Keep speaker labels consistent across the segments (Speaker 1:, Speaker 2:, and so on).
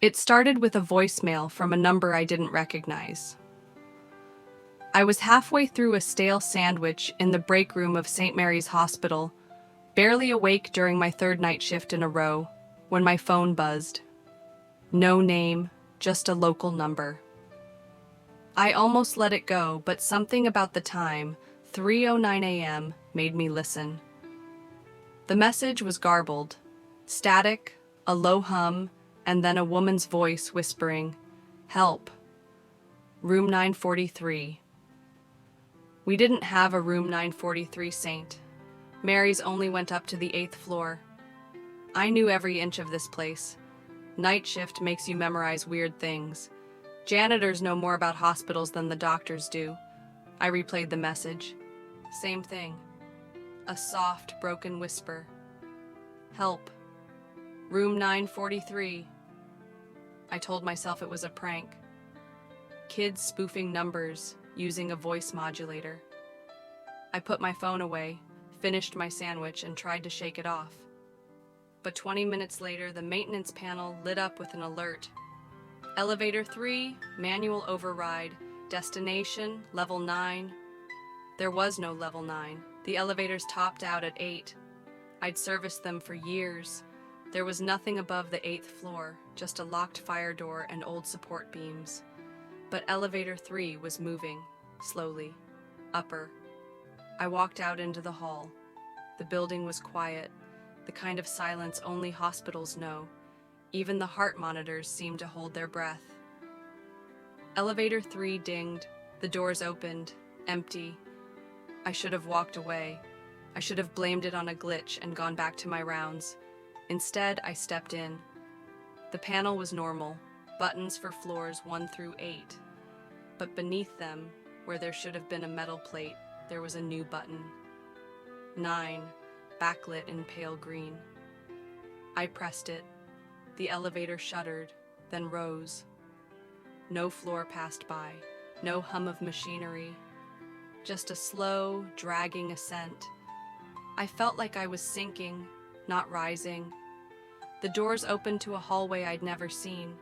Speaker 1: It started with a voicemail from a number I didn't recognize. I was halfway through a stale sandwich in the break room of St. Mary's Hospital, barely awake during my third night shift in a row, when my phone buzzed. No name, just a local number. I almost let it go, but something about the time, 3:09 a.m., made me listen. The message was garbled, static, a low hum, and then a woman's voice whispering, "Help. Room 943. We didn't have a room 943, Saint. Mary's only went up to the 8th floor. I knew every inch of this place. Night shift makes you memorize weird things. Janitors know more about hospitals than the doctors do. I replayed the message. Same thing. A soft, broken whisper. "Help. Room 943. I told myself it was a prank. Kids spoofing numbers, using a voice modulator. I put my phone away, finished my sandwich, and tried to shake it off. But 20 minutes later, the maintenance panel lit up with an alert. Elevator 3, manual override, destination, level 9. There was no level 9. The elevators topped out at 8. I'd serviced them for years. There was nothing above the 8th floor, just a locked fire door and old support beams. But elevator 3 was moving, slowly, upper. I walked out into the hall. The building was quiet, the kind of silence only hospitals know. Even the heart monitors seemed to hold their breath. Elevator 3 dinged, the doors opened, empty. I should have walked away. I should have blamed it on a glitch and gone back to my rounds. Instead, I stepped in. The panel was normal, buttons for floors 1 through 8. But beneath them, where there should have been a metal plate, there was a new button. 9, backlit in pale green. I pressed it. The elevator shuddered, then rose. No floor passed by, no hum of machinery. Just a slow, dragging ascent. I felt like I was sinking, not rising. The doors opened to a hallway I'd never seen.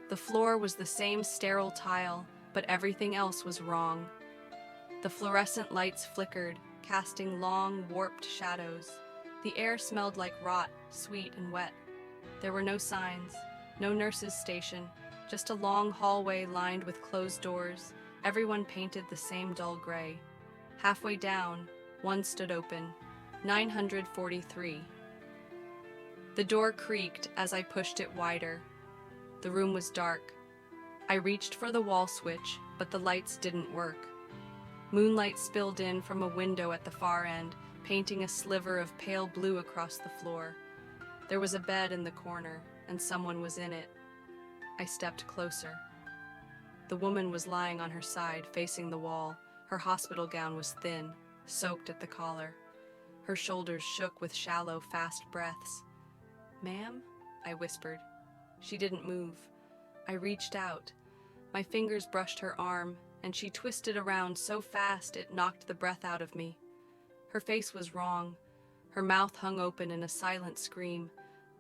Speaker 1: The floor was the same sterile tile, but everything else was wrong. The fluorescent lights flickered, casting long, warped shadows. The air smelled like rot, sweet and wet. There were no signs, no nurse's station, just a long hallway lined with closed doors, everyone painted the same dull gray. Halfway down, one stood open, 943. The door creaked as I pushed it wider. The room was dark. I reached for the wall switch, but the lights didn't work. Moonlight spilled in from a window at the far end, painting a sliver of pale blue across the floor. There was a bed in the corner, and someone was in it. I stepped closer. The woman was lying on her side, facing the wall. Her hospital gown was thin, soaked at the collar. Her shoulders shook with shallow, fast breaths. "Ma'am?" I whispered. She didn't move. I reached out. My fingers brushed her arm, and she twisted around so fast it knocked the breath out of me. Her face was wrong. Her mouth hung open in a silent scream,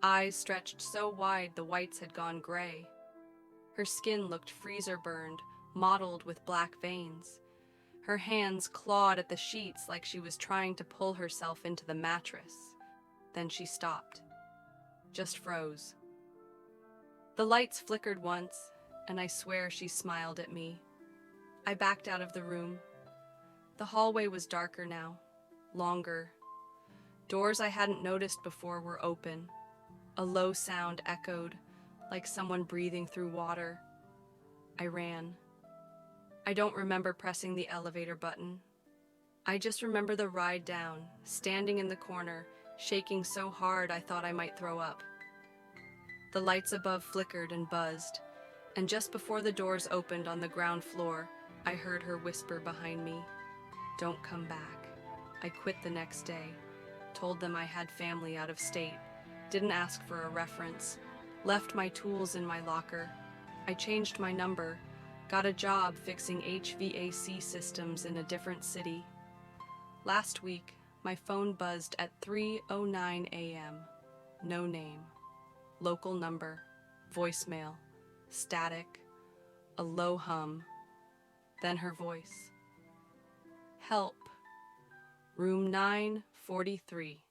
Speaker 1: eyes stretched so wide the whites had gone gray. Her skin looked freezer-burned, mottled with black veins. Her hands clawed at the sheets like she was trying to pull herself into the mattress. Then she stopped. Just froze. The lights flickered once, and I swear she smiled at me. I backed out of the room. The hallway was darker now, longer. Doors I hadn't noticed before were open. A low sound echoed, like someone breathing through water. I ran. I don't remember pressing the elevator button. I just remember the ride down, standing in the corner, shaking so hard I thought I might throw up. The lights above flickered and buzzed, and just before the doors opened on the ground floor, I heard her whisper behind me, "Don't come back." I quit the next day, told them I had family out of state, didn't ask for a reference, left my tools in my locker. I changed my number, got a job fixing HVAC systems in a different city. Last week, my phone buzzed at 3:09 a.m. No name. Local number Voicemail. Static. A low hum. Then her voice. Help. Room 943.